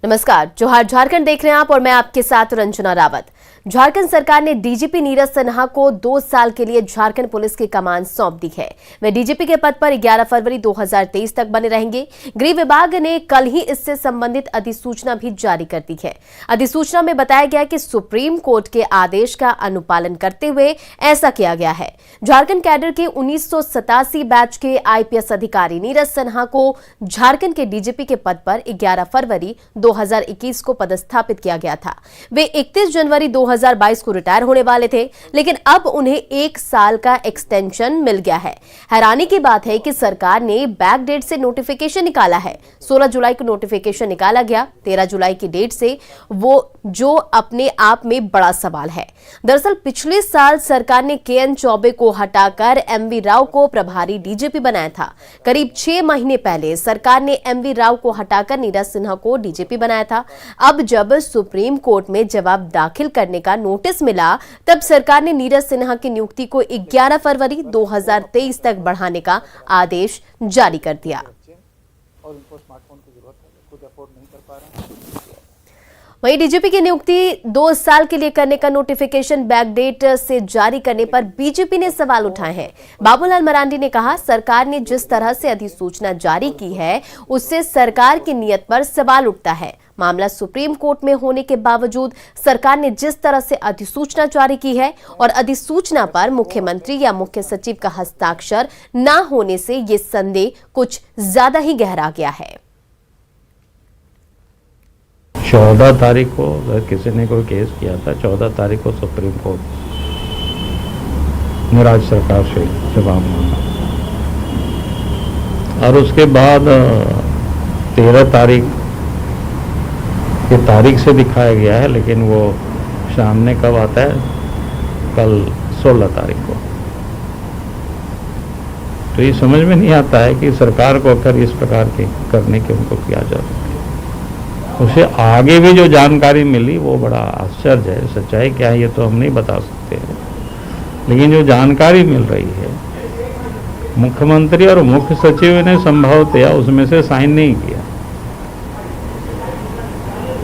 नमस्कार, जोहार झारखंड देख रहे हैं आप और मैं आपके साथ रंजना रावत। झारखंड सरकार ने डीजीपी नीरज सिन्हा को 2 साल के लिए झारखंड पुलिस की कमान सौंप दी है। वे डीजीपी के पद पर 11 फरवरी 2023 तक बने रहेंगे। गृह विभाग ने कल ही इससे संबंधित अधिसूचना भी जारी कर दी है। अधिसूचना में बताया गया कि सुप्रीम कोर्ट के आदेश का अनुपालन करते हुए ऐसा किया गया है। झारखंड कैडर के 1987 बैच के आईपीएस अधिकारी नीरज सिन्हा को झारखंड के डीजीपी के पद पर 11 फरवरी 2021 को पदस्थापित किया गया था। वे 31 जनवरी 2022 को रिटायर होने वाले थे, लेकिन अब उन्हें 1 साल का एक्सटेंशन मिल गया है। हैरानी की बात है कि सरकार ने बैक डेट से नोटिफिकेशन निकाला है। 16 जुलाई को नोटिफिकेशन निकाला गया, 13 जुलाई की डेट से, वो जो अपने आप में बड़ा सवाल है। दरअसल पिछले साल सरकार ने केएन चौबे को हटाकर एमवी राव को प्रभारी डीजीपी बनाया था। करीब 6 महीने पहले सरकार ने एमवी राव को हटाकर नीरज सिन्हा को डीजीपी बनाया था। अब जब सुप्रीम कोर्ट में जवाब दाखिल करने का नोटिस मिला, तब सरकार ने नीरज सिन्हा की नियुक्ति को 11 फरवरी 2023 तक बढ़ाने का आदेश जारी कर दिया। वहीं डीजीपी की नियुक्ति 2 साल के लिए करने का नोटिफिकेशन बैकडेट से जारी करने पर बीजेपी ने सवाल उठाए हैं। बाबूलाल मरांडी ने कहा, सरकार ने जिस तरह से अधिसूचना जारी की है उससे सरकार की नीयत पर सवाल उठता है। मामला सुप्रीम कोर्ट में होने के बावजूद सरकार ने जिस तरह से अधिसूचना जारी की है और अधिसूचना पर मुख्यमंत्री या मुख्य सचिव का हस्ताक्षर न होने से ये संदेह कुछ ज्यादा ही गहरा गया है। 14 तारीख को अगर किसी ने कोई केस किया था, 14 तारीख को सुप्रीम कोर्ट ने राज्य सरकार से जवाब मांगा और उसके बाद 13 तारीख की तारीख से दिखाया गया है, लेकिन वो सामने कब आता है? कल 16 तारीख को। तो ये समझ में नहीं आता है कि सरकार को अगर इस प्रकार के करने के उनको किया जा सकता है। उसे आगे भी जो जानकारी मिली वो बड़ा आश्चर्य है। सच्चाई क्या है ये तो हम नहीं बता सकते हैं, लेकिन जो जानकारी मिल रही है, मुख्यमंत्री और मुख्य सचिव ने संभवतया उसमें से साइन नहीं किया।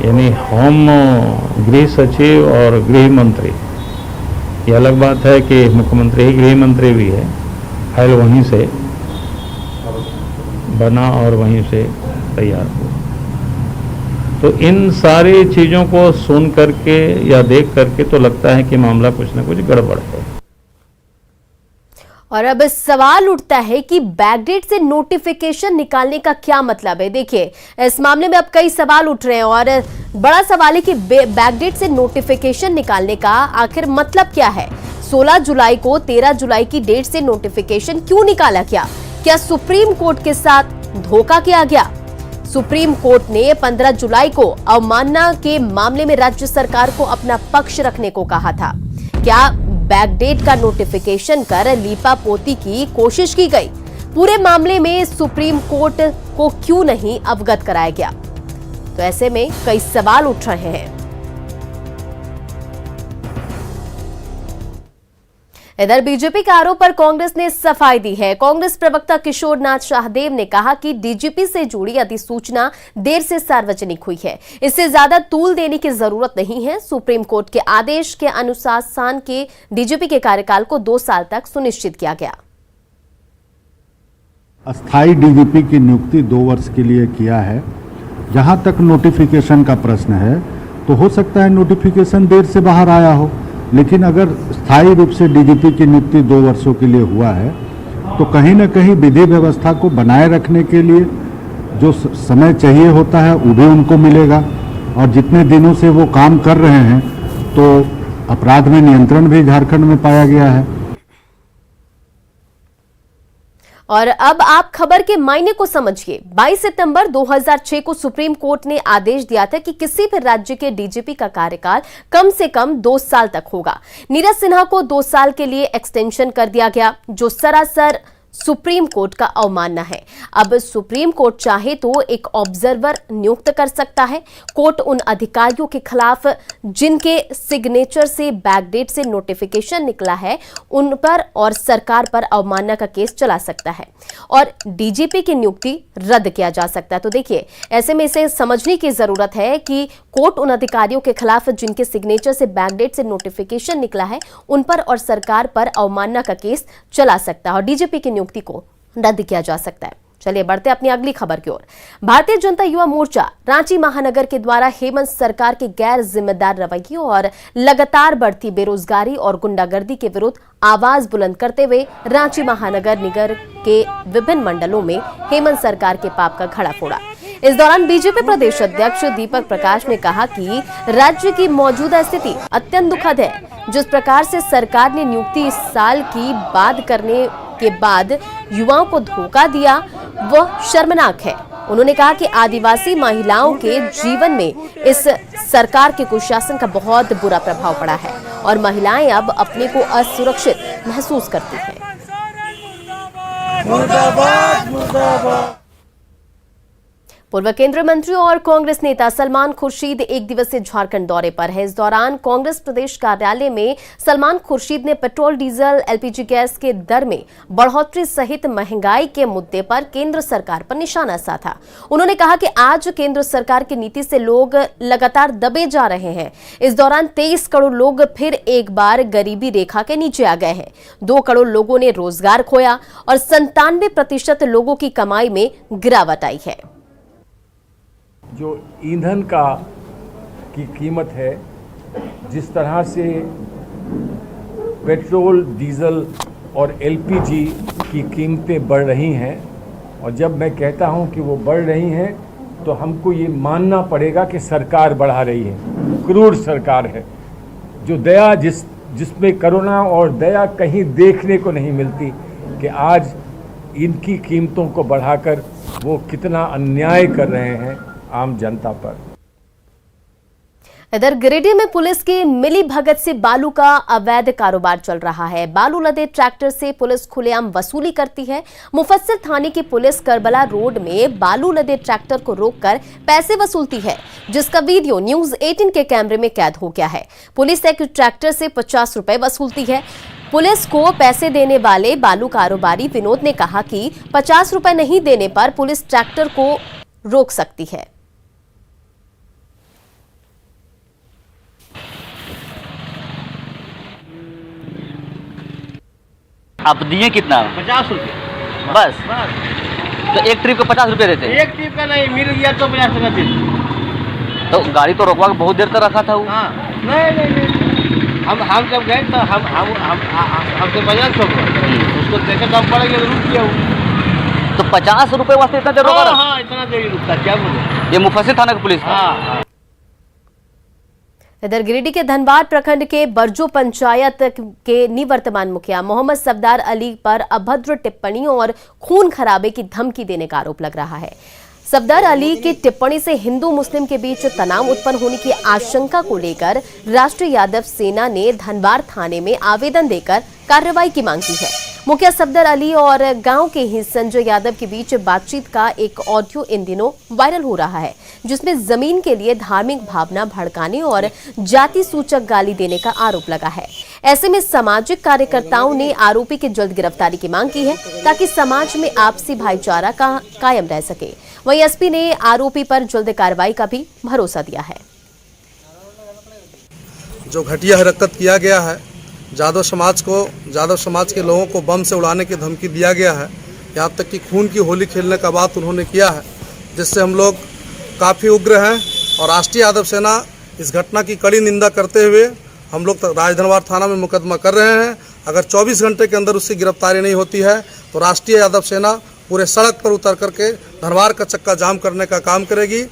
यानी होम गृह सचिव और गृह मंत्री, ये अलग बात है कि मुख्यमंत्री ही गृह मंत्री भी है, फाइल वहीं से बना और वहीं से तैयार हुआ। तो इन सारी चीजों को सुन करके या देख करके तो लगता है कि मामला कुछ न कुछ गड़बड़ है। और अब सवाल उठता है कि बैकडेट से नोटिफिकेशन निकालने का क्या मतलब है। देखिए, इस मामले में अब कई सवाल उठ रहे हैं और बड़ा सवाल है कि बैकडेट से नोटिफिकेशन निकालने का आखिर मतलब क्या है। 16 जुलाई को 13 जुलाई की डेट से नोटिफिकेशन क्यों निकाला गया? क्या सुप्रीम कोर्ट के साथ धोखा किया गया? सुप्रीम कोर्ट ने 15 जुलाई को अवमानना के मामले में राज्य सरकार को अपना पक्ष रखने को कहा था। क्या बैकडेट का नोटिफिकेशन कर लीपापोती की कोशिश की गई? पूरे मामले में सुप्रीम कोर्ट को क्यों नहीं अवगत कराया गया? तो ऐसे में कई सवाल उठ रहे हैं। इधर बीजेपी के आरोप पर कांग्रेस ने सफाई दी है। कांग्रेस प्रवक्ता किशोर नाथ शाहदेव ने कहा कि डीजीपी से जुड़ी अधिसूचना देर से सार्वजनिक हुई है, इससे ज्यादा तूल देने की जरूरत नहीं है। सुप्रीम कोर्ट के आदेश के अनुसार सान के डीजीपी के कार्यकाल को 2 साल तक सुनिश्चित किया गया। अस्थायी डीजीपी की नियुक्ति 2 वर्ष के लिए किया है। जहां तक नोटिफिकेशन का प्रश्न है, तो हो सकता है नोटिफिकेशन देर से बाहर आया हो, लेकिन अगर स्थायी रूप से डीजीपी की नियुक्ति 2 वर्षों के लिए हुआ है, तो कहीं न कहीं विधि व्यवस्था को बनाए रखने के लिए जो समय चाहिए होता है वो भी उनको मिलेगा। और जितने दिनों से वो काम कर रहे हैं, तो अपराध में नियंत्रण भी झारखंड में पाया गया है। और अब आप खबर के मायने को समझिए। 22 सितंबर 2006 को सुप्रीम कोर्ट ने आदेश दिया था कि किसी भी राज्य के डीजीपी का कार्यकाल कम से कम 2 साल तक होगा। नीरज सिन्हा को 2 साल के लिए एक्सटेंशन कर दिया गया, जो सरासर सुप्रीम कोर्ट का अवमानना है। अब सुप्रीम कोर्ट चाहे तो एक ऑब्जर्वर नियुक्त कर सकता है। कोर्ट उन अधिकारियों के खिलाफ जिनके सिग्नेचर से बैकडेट से नोटिफिकेशन निकला है उन पर और सरकार पर अवमानना का केस चला सकता है और डीजीपी की नियुक्ति रद्द किया जा सकता है। तो देखिए, ऐसे में इसे समझने की जरूरत है कि कोर्ट उन अधिकारियों के खिलाफ जिनके सिग्नेचर से बैकडेट से नोटिफिकेशन निकला है उन पर और सरकार पर अवमानना का केस चला सकता है और डीजीपी की नियुक्ति को रद्द किया जा सकता है। चलिए बढ़ते अपनी अगली खबर की ओर। भारतीय जनता युवा मोर्चा रांची महानगर के द्वारा हेमंत सरकार के गैर जिम्मेदार रवैये और लगातार बढ़ती बेरोजगारी और गुंडागर्दी के विरुद्ध आवाज बुलंद करते हुए रांची महानगर निगम के विभिन्न मंडलों में हेमंत सरकार के पाप का घड़ा फोड़ा। इस दौरान बीजेपी प्रदेश अध्यक्ष दीपक प्रकाश ने कहा कि राज्य की मौजूदा स्थिति अत्यंत दुखद है। जिस प्रकार से सरकार ने नियुक्ति इस साल की बाद करने के बाद युवाओं को धोखा दिया वह शर्मनाक है। उन्होंने कहा कि आदिवासी महिलाओं के जीवन में इस सरकार के कुशासन का बहुत बुरा प्रभाव पड़ा है और महिलाएं अब अपने को असुरक्षित महसूस करती हैं। पूर्व केंद्रीय मंत्री और कांग्रेस नेता सलमान खुर्शीद एक दिवसीय झारखंड दौरे पर है। इस दौरान कांग्रेस प्रदेश कार्यालय में सलमान खुर्शीद ने पेट्रोल, डीजल, एलपीजी गैस के दर में बढ़ोतरी सहित महंगाई के मुद्दे पर केंद्र सरकार पर निशाना साधा। उन्होंने कहा कि आज केंद्र सरकार की नीति से लोग लगातार दबे जा रहे हैं। इस दौरान 23 करोड़ लोग फिर एक बार गरीबी रेखा के नीचे आ गए हैं। 2 करोड़ लोगों ने रोजगार खोया और 97% लोगों की कमाई में गिरावट आई है। जो ईंधन की कीमत है, जिस तरह से पेट्रोल, डीजल और एलपीजी की कीमतें बढ़ रही हैं, और जब मैं कहता हूं कि वो बढ़ रही हैं तो हमको ये मानना पड़ेगा कि सरकार बढ़ा रही है। क्रूर सरकार है जो दया जिसमें करुणा और दया कहीं देखने को नहीं मिलती कि आज इनकी कीमतों को बढ़ाकर वो कितना अन्याय कर रहे हैं आम जनता पर। इधर गिरिडीह में पुलिस की मिली भगत से बालू का अवैध कारोबार चल रहा है। बालू लदे ट्रैक्टर से पुलिस खुलेआम वसूली करती है। मुफस्सिल थाने की पुलिस करबला रोड में बालू लदे ट्रैक्टर को रोककर पैसे वसूलती है, जिसका वीडियो न्यूज 18 के कैमरे में कैद हो गया है। पुलिस एक ट्रैक्टर से 50 रुपए वसूलती है। पुलिस को पैसे देने वाले बालू कारोबारी विनोद ने कहा कि 50 रुपए नहीं देने पर पुलिस ट्रैक्टर को रोक सकती है। आप दिए कितना? 50 रुपये बस। तो एक ट्रिप का 50 रुपये देते हैं? एक ट्रिप का नहीं, मिल गया तो 50 रुपये दे। तो गाड़ी तो रोकवा के बहुत देर तक रखा था वो। हाँ, नहीं, हम जब गए तो हमसे 50 उसको देखकर हम पड़ गए, रुक गया वो। तो 50 रुपये वास्ते इतना देर रोका? हाँ, इतना देर रुकता, क्या बोले। ये मुफस्सिल थाना की पुलिस? हाँ। इधर गिरिडीह के धनबाद प्रखंड के बरजो पंचायत के निवर्तमान मुखिया मोहम्मद सफदर अली पर अभद्र टिप्पणियों और खून खराबे की धमकी देने का आरोप लग रहा है। सफदर अली की टिप्पणी से हिंदू मुस्लिम के बीच तनाव उत्पन्न होने की आशंका को लेकर राष्ट्रीय यादव सेना ने धनबाद थाने में आवेदन देकर कार्रवाई की मांग की है। मुखिया सफदर अली और गांव के ही संजय यादव के बीच बातचीत का एक ऑडियो इन दिनों वायरल हो रहा है, जिसमें जमीन के लिए धार्मिक भावना भड़काने और जाति सूचक गाली देने का आरोप लगा है। ऐसे में सामाजिक कार्यकर्ताओं ने आरोपी की जल्द गिरफ्तारी की मांग की है ताकि समाज में आपसी भाईचारा का कायम रह सके। वहीं एसपी ने आरोपी पर जल्द कार्रवाई का भी भरोसा दिया है। जो घटिया हरकत किया गया है, यादव समाज के लोगों को बम से उड़ाने की धमकी दिया गया है, यहाँ तक कि खून की होली खेलने का बात उन्होंने किया है, जिससे हम लोग काफ़ी उग्र हैं और राष्ट्रीय यादव सेना इस घटना की कड़ी निंदा करते हुए हम लोग राजधनवार थाना में मुकदमा कर रहे हैं। अगर 24 घंटे के अंदर उसकी गिरफ्तारी नहीं होती है तो राष्ट्रीय यादव सेना पूरे सड़क पर उतर करके धनवार का चक्का जाम करने का काम करेगी।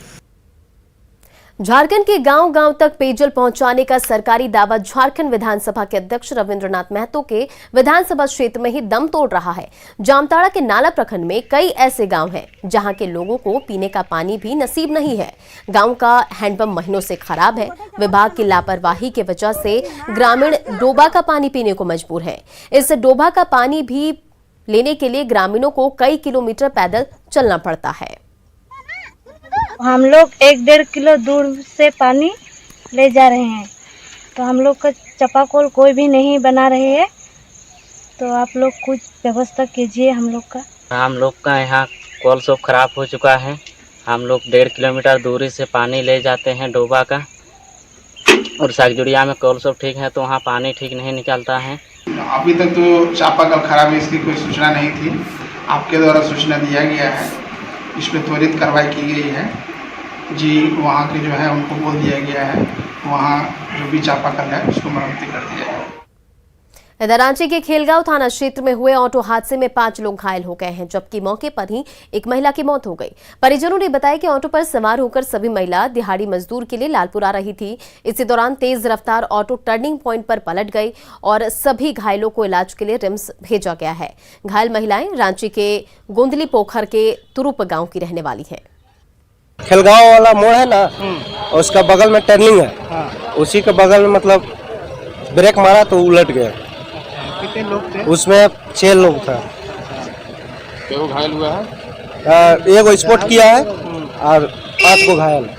झारखंड के गांव-गांव तक पेयजल पहुंचाने का सरकारी दावा झारखंड विधानसभा के अध्यक्ष रविंद्रनाथ महतो के विधानसभा क्षेत्र में ही दम तोड़ रहा है। जामताड़ा के नाला प्रखंड में कई ऐसे गांव हैं जहां के लोगों को पीने का पानी भी नसीब नहीं है। गांव का हैंडपंप महीनों से खराब है। विभाग की लापरवाही की वजह से ग्रामीण डोबा का पानी पीने को मजबूर है। इस डोबा का पानी भी लेने के लिए ग्रामीणों को कई किलोमीटर पैदल चलना पड़ता है। हम लोग 1-1.5 किलो दूर से पानी ले जा रहे हैं, तो हम लोग का चापाकल कोई भी नहीं बना रहे है, तो आप लोग कुछ व्यवस्था कीजिए हम लोग का। हम लोग का यहाँ कॉल सब खराब हो चुका है। हम लोग 1.5 किलोमीटर दूरी से पानी ले जाते हैं डोबा का, और सागजुड़िया में कॉल सब ठीक है तो वहाँ पानी ठीक नहीं निकलता है। अभी तक तो चापाकल खराब है, इसकी कोई सूचना नहीं थी। आपके द्वारा सूचना दिया गया है, इस पर त्वरित कार्रवाई की गई है जी। वहाँ के जो है उनको बोल दिया गया है, वहाँ जो भी चापाकल है उसको मरम्मती कर दिया है। इधर रांची के खेलगांव थाना क्षेत्र में हुए ऑटो हादसे में 5 लोग घायल हो गए हैं, जबकि मौके पर ही एक महिला की मौत हो गई। परिजनों ने बताया कि ऑटो पर सवार होकर सभी महिला दिहाड़ी मजदूर के लिए लालपुर आ रही थी। इसी दौरान तेज रफ्तार ऑटो टर्निंग पॉइंट पर पलट गई और सभी घायलों को इलाज के लिए रिम्स भेजा गया है। घायल महिलाएं रांची के गोंदली पोखर के तुरुप गाँव की रहने वाली है। खेलगांव वाला मोड़ है ना, उसका बगल में टर्निंग है, उसी के बगल में मतलब ब्रेक मारा तो उलट गया। कितने लोग थे? उसमें 6 लोग था। वो घायल हुआ है? एक को स्पॉट किया है और 5 को घायल।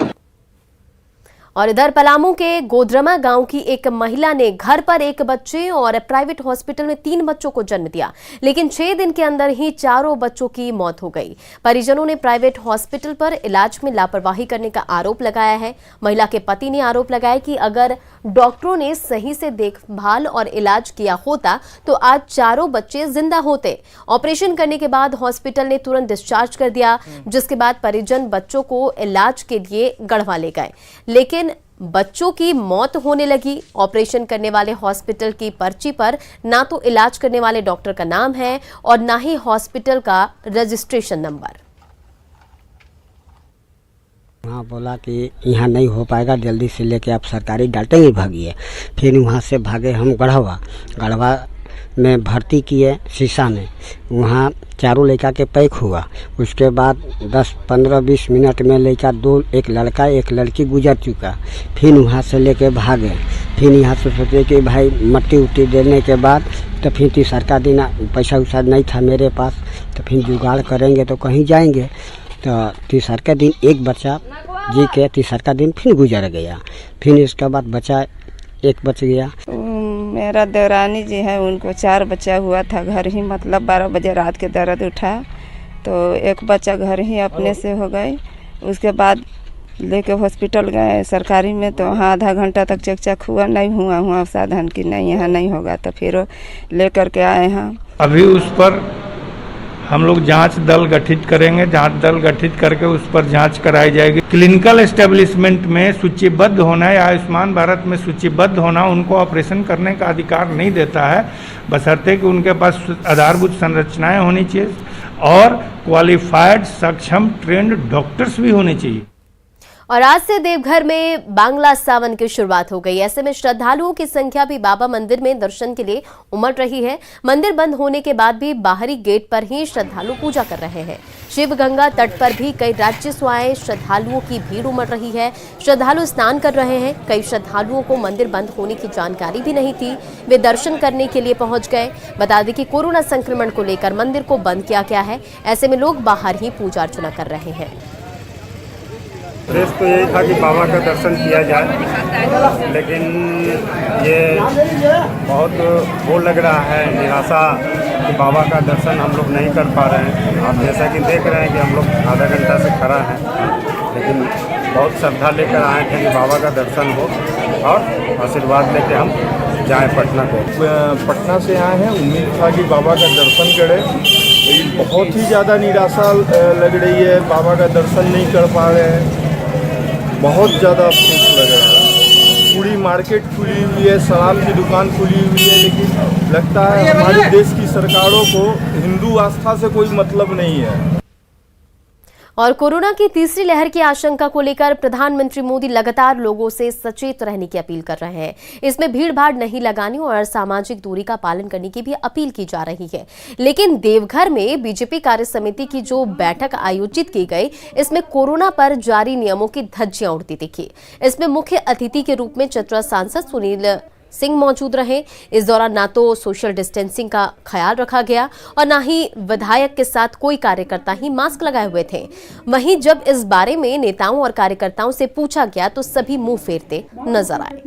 और इधर पलामू के गोदरमा गांव की एक महिला ने घर पर एक बच्चे और प्राइवेट हॉस्पिटल में 3 बच्चों को जन्म दिया, लेकिन 6 दिन के अंदर ही 4 बच्चों की मौत हो गई। परिजनों ने प्राइवेट हॉस्पिटल पर इलाज में लापरवाही करने का आरोप लगाया है। महिला के पति ने आरोप लगाया कि अगर डॉक्टरों ने सही से देखभाल और इलाज किया होता तो आज 4 बच्चे जिंदा होते। ऑपरेशन करने के बाद हॉस्पिटल ने तुरंत डिस्चार्ज कर दिया, जिसके बाद परिजन बच्चों को इलाज के लिए गढ़वा ले गए, लेकिन बच्चों की मौत होने लगी। ऑपरेशन करने वाले हॉस्पिटल की पर्ची पर ना तो इलाज करने वाले डॉक्टर का नाम है और ना ही हॉस्पिटल का रजिस्ट्रेशन नंबर। वहाँ बोला कि यहाँ नहीं हो पाएगा, जल्दी से लेके आप सरकारी डॉक्टर ही भागिए। फिर वहाँ से भागे हम गढ़वा में भर्ती किए शीशा में। वहाँ 4 लड़का के पैक हुआ। उसके बाद 10-15-20 मिनट में लड़का 2, एक लड़का एक लड़की गुजर चुका। फिर वहाँ से लेके भागे। फिर यहाँ से सोचे कि भाई मट्टी उट्टी देने के बाद तो फिर तीसरा दिन पैसा उसा नहीं था मेरे पास, तो फिर जुगाड़ करेंगे तो कहीं जाएंगे। तो तीसरा दिन एक बच्चा जी के तीसरा दिन फिर गुजर गया। फिर इसके बाद बच्चा एक बच गया। मेरा देवरानी जी है, उनको 4 बच्चा हुआ था घर ही, मतलब 12 बजे रात के दर्द उठा तो एक बच्चा घर ही अपने से हो गई। उसके बाद लेके हॉस्पिटल गए सरकारी में, तो वहाँ आधा घंटा तक चेक हुआ, नहीं हुआ साधन की नहीं यहाँ नहीं होगा, तो फिर लेकर के आए हैं। अभी उस पर हम लोग जांच दल गठित करेंगे। जांच दल गठित करके उस पर जांच कराई जाएगी। क्लिनिकल एस्टेब्लिशमेंट में सूचीबद्ध होना या आयुष्मान भारत में सूचीबद्ध होना उनको ऑपरेशन करने का अधिकार नहीं देता है, बशर्ते कि उनके पास आधारभूत संरचनाएं होनी चाहिए और क्वालिफाइड सक्षम ट्रेंड डॉक्टर्स भी होने चाहिए। और आज से देवघर में बांग्ला सावन की शुरुआत हो गई। ऐसे में श्रद्धालुओं की संख्या भी बाबा मंदिर में दर्शन के लिए उमड़ रही है। मंदिर बंद होने के बाद भी बाहरी गेट पर ही श्रद्धालु पूजा कर रहे हैं। शिव गंगा तट पर भी कई राज्य से आए श्रद्धालुओं की भीड़ उमड़ रही है। श्रद्धालु स्नान कर रहे हैं। कई श्रद्धालुओं को मंदिर बंद होने की जानकारी भी नहीं थी, वे दर्शन करने के लिए पहुंच गए। बता दें कि कोरोना संक्रमण को लेकर मंदिर को बंद किया गया है। ऐसे में लोग बाहर ही पूजा अर्चना कर रहे हैं। उद्देश्य तो यही था कि बाबा का दर्शन किया जाए, लेकिन ये बहुत वो लग रहा है निराशा कि बाबा का दर्शन हम लोग नहीं कर पा रहे हैं। आप जैसा कि देख रहे हैं कि हम लोग आधा घंटा से खड़ा हैं, लेकिन बहुत श्रद्धा लेकर आए थे कि बाबा का दर्शन हो और आशीर्वाद लेके हम जाएं पटना को। पटना से आए हैं, उम्मीद था कि बाबा का दर्शन करें, लेकिन बहुत ही ज़्यादा निराशा लग रही है। बाबा का दर्शन नहीं कर पा रहे हैं, बहुत ज़्यादा अफसोस लग रहा है। पूरी मार्केट खुली हुई है, शराब की दुकान खुली हुई है, लेकिन लगता है हमारे देश की सरकारों को हिंदू आस्था से कोई मतलब नहीं है। और कोरोना की तीसरी लहर की आशंका को लेकर प्रधानमंत्री मोदी लगातार लोगों से सचेत रहने की अपील कर रहे हैं। इसमें भीड़ भाड़ नहीं लगाने और सामाजिक दूरी का पालन करने की भी अपील की जा रही है। लेकिन देवघर में बीजेपी कार्य समिति की जो बैठक आयोजित की गई, इसमें कोरोना पर जारी नियमों की धज्जियां उड़ती दिखी। इसमें मुख्य अतिथि के रूप में चतरा सांसद सुनील सिंह मौजूद रहे। इस दौरान ना तो सोशल डिस्टेंसिंग का ख्याल रखा गया और ना ही विधायक के साथ कोई कार्यकर्ता ही मास्क लगाए हुए थे। वहीं जब इस बारे में नेताओं और कार्यकर्ताओं से पूछा गया तो सभी मुंह फेरते नजर आए।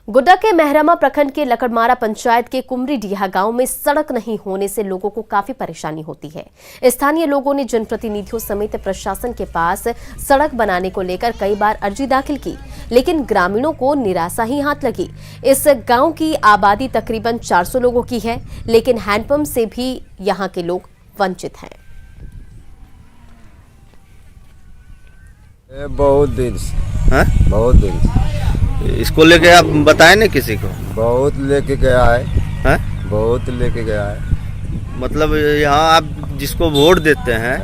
गोड्डा के मेहरमा प्रखंड के लकड़मारा पंचायत के कुमरीडीहा गांव में सड़क नहीं होने से लोगों को काफी परेशानी होती है। स्थानीय लोगों ने जनप्रतिनिधियों समेत प्रशासन के पास सड़क बनाने को लेकर कई बार अर्जी दाखिल की, लेकिन ग्रामीणों को निराशा ही हाथ लगी। इस गांव की आबादी तकरीबन 400 लोगों की है, लेकिन हैंडपंप से भी यहां के लोग वंचित हैं। बहुत दिन से इसको लेके आप बताएं ना किसी को? बहुत लेके गया है, बहुत लेके गया है। मतलब यहाँ आप जिसको वोट देते हैं,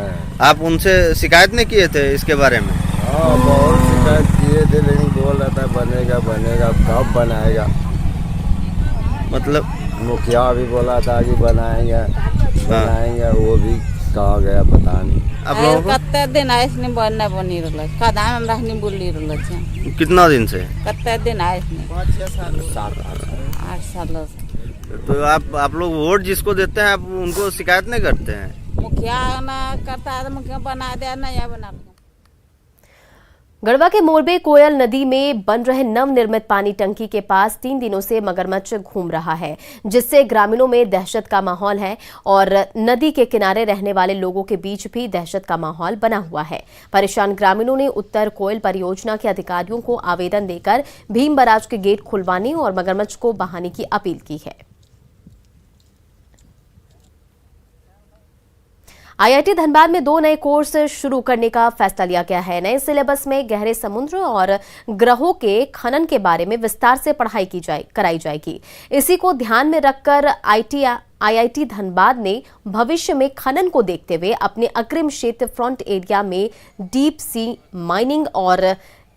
आप उनसे शिकायत नहीं किए थे इसके बारे में? हाँ, बहुत शिकायत किए थे, लेकिन बोल रहा था बनेगा, कब बनाएगा। मतलब मुखिया भी बोला था कि बनाएंगे, वो भी कहाँ गया पता नहीं। आप लोगों को कत्ते दिन ऐसने बनना बनी रहल, कदाम हमरा नहीं बोली रहल छ। कितना दिन से? कत्ते दिन ऐसने 8 साल से। तो आप लोग वोट जिसको देते हैं, आप उनको शिकायत नहीं करते हैं? मुखिया ना करता है, मुखिया बना दे, नहीं बना। गढ़वा के मोरबे कोयल नदी में बन रहे नवनिर्मित पानी टंकी के पास 3 दिनों से मगरमच्छ घूम रहा है, जिससे ग्रामीणों में दहशत का माहौल है और नदी के किनारे रहने वाले लोगों के बीच भी दहशत का माहौल बना हुआ है। परेशान ग्रामीणों ने उत्तर कोयल परियोजना के अधिकारियों को आवेदन देकर भीम बराज के गेट खुलवाने और मगरमच्छ को बहाने की अपील की है। आईआईटी धनबाद में 2 नए कोर्स शुरू करने का फैसला लिया गया है। नए सिलेबस में गहरे समुद्र और ग्रहों के खनन के बारे में विस्तार से पढ़ाई कराई जाएगी। इसी को ध्यान में रखकर आईआईटी धनबाद ने भविष्य में खनन को देखते हुए अपने अग्रिम क्षेत्र फ्रंट एरिया में डीप सी माइनिंग और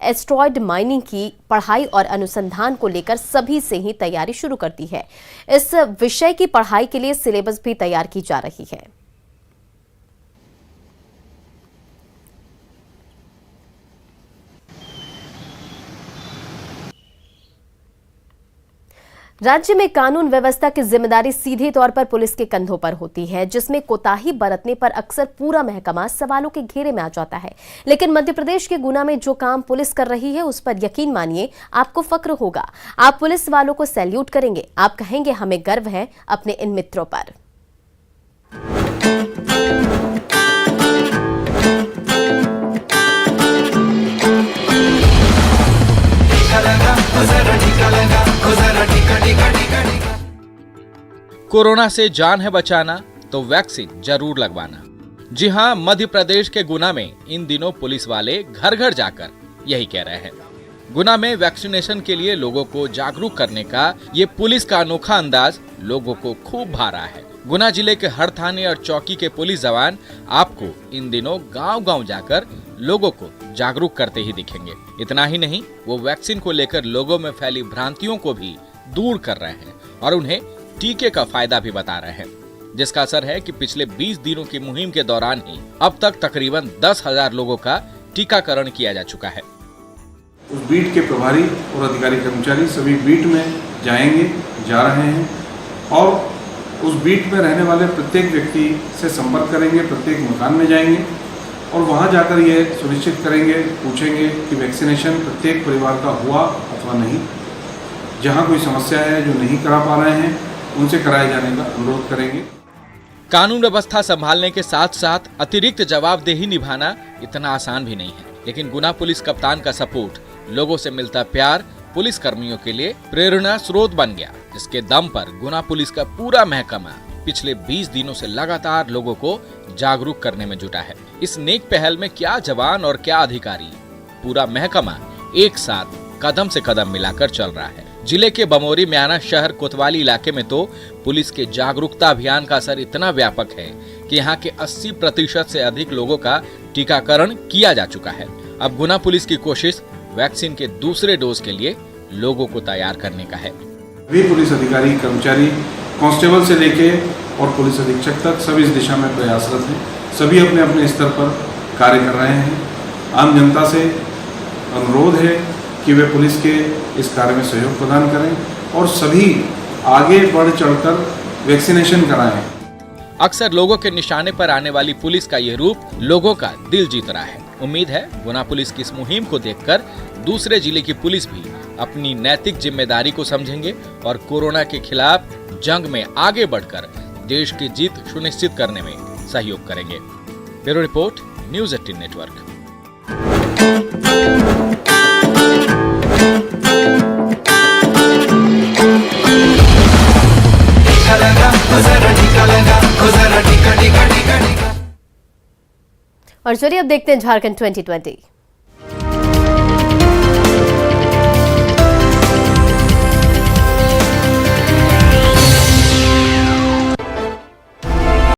एस्ट्रॉयड माइनिंग की पढ़ाई और अनुसंधान को लेकर सभी से ही तैयारी शुरू कर दी है। इस विषय की पढ़ाई के लिए सिलेबस भी तैयार की जा रही है। राज्य में कानून व्यवस्था की जिम्मेदारी सीधे तौर पर पुलिस के कंधों पर होती है, जिसमें कोताही बरतने पर अक्सर पूरा महकमा सवालों के घेरे में आ जाता है। लेकिन मध्य प्रदेश के गुना में जो काम पुलिस कर रही है, उस पर यकीन मानिए आपको फक्र होगा। आप पुलिस वालों को सैल्यूट करेंगे। आप कहेंगे हमें गर्व है अपने इन मित्रों पर। कोरोना से जान है बचाना तो वैक्सीन जरूर लगवाना। जी हां, मध्य प्रदेश के गुना में इन दिनों पुलिस वाले घर घर जाकर यही कह रहे हैं। गुना में वैक्सीनेशन के लिए लोगों को जागरूक करने का ये पुलिस का अनोखा अंदाज लोगों को खूब भा रहा है। गुना जिले के हर थाने और चौकी के पुलिस जवान आपको इन दिनों गांव-गांव जाकर लोगों को जागरूक करते ही दिखेंगे। इतना ही नहीं, वो वैक्सीन को लेकर लोगों में फैली भ्रांतियों को भी दूर कर रहे हैं और उन्हें टीके का फायदा भी बता रहे हैं, जिसका असर है कि पिछले 20 दिनों की मुहिम के दौरान ही अब तक तकरीबन 10,000 लोगों का टीकाकरण किया जा चुका है। उस बीट के प्रभारी और अधिकारी कर्मचारी सभी बीट में जा रहे हैं और उस बीट में रहने वाले प्रत्येक व्यक्ति से संपर्क करेंगे, प्रत्येक मकान में जाएंगे और वहां जाकर ये सुनिश्चित करेंगे, पूछेंगे कि वैक्सीनेशन प्रत्येक परिवार का हुआ अथवा नहीं। जहां कोई समस्या है, जो नहीं करा पा रहे हैं, उनसे कराए जाने का अनुरोध करेंगे। कानून व्यवस्था संभालने के साथ साथ अतिरिक्त जवाबदेही निभाना इतना आसान भी नहीं है, लेकिन गुना पुलिस कप्तान का सपोर्ट, लोगों से मिलता प्यार पुलिस कर्मियों के लिए प्रेरणा स्रोत बन गया, जिसके दम पर गुना पुलिस का पूरा महकमा पिछले 20 दिनों से लगातार लोगों को जागरूक करने में जुटा है। इस नेक पहल में क्या जवान और क्या अधिकारी, पूरा महकमा एक साथ कदम से कदम मिलाकर चल रहा है। जिले के बमोरी म्याना शहर कोतवाली इलाके में तो पुलिस के जागरूकता अभियान का असर इतना व्यापक है कि यहाँ के 80% से अधिक लोगों का टीकाकरण किया जा चुका है। अब गुना पुलिस की कोशिश वैक्सीन के दूसरे डोज के लिए लोगों को तैयार करने का है। वे पुलिस अधिकारी, कर्मचारी, कांस्टेबल से लेके और पुलिस अधीक्षक तक सभी इस दिशा में प्रयासरत हैं। सभी अपने अपने स्तर पर कार्य कर रहे हैं आम जनता से अनुरोध है कि वे पुलिस के इस कार्य में सहयोग प्रदान करें और सभी आगे बढ़ चढ़कर वैक्सीनेशन कराएं। अक्सर लोगों के निशाने पर आने वाली पुलिस का यह रूप लोगों का दिल जीत रहा है। उम्मीद है गुना पुलिस की इस मुहिम को देखकर दूसरे जिले की पुलिस भी अपनी नैतिक जिम्मेदारी को समझेंगे और कोरोना के खिलाफ जंग में आगे बढ़कर देश की जीत सुनिश्चित करने में सहयोग करेंगे। Bureau report, news 18 network. और चलिए अब देखते हैं झारखंड 2020।